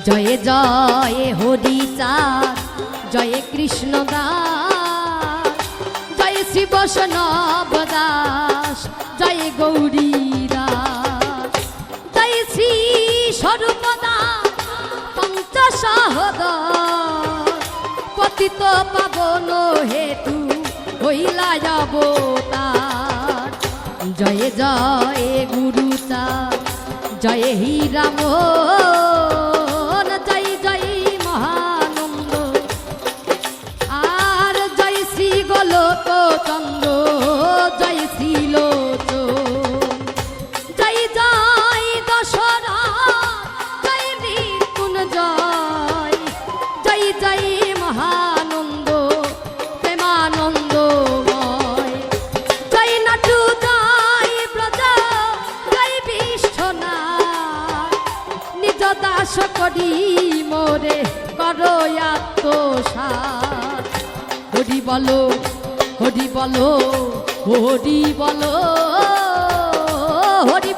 জয়ে জয়ে হরিচাঁদ, জয়ে কৃষ্ণ দাস, জয়ে শ্রী বৈষ্ণব দাস, জয়ে গৌরী দাস, জয় শ্রী স্বরূপদা পঞ্চসহোদর, পতিত পাবন হেতু হইলা অবতার। জয়ে জয়ে গুরুচাঁদ, জয় হীরাম, জয় জয় মহানন্দ, আর জয় শ্রী গোলক চন্দ্র, জয় শ্রী লোচন, জয় জয় দশরা, জয় মৃত্যুঞ্জয়, জয় জয় মহানন্দ প্রেমানন্দময়, জয় নাটু, জয় ব্রজ, জয় বিশ্বনাথ, নিজ দাস করি মোরে করো আত্মসাৎ। হরি বলো, হরি বলো, হরি বলো, হরি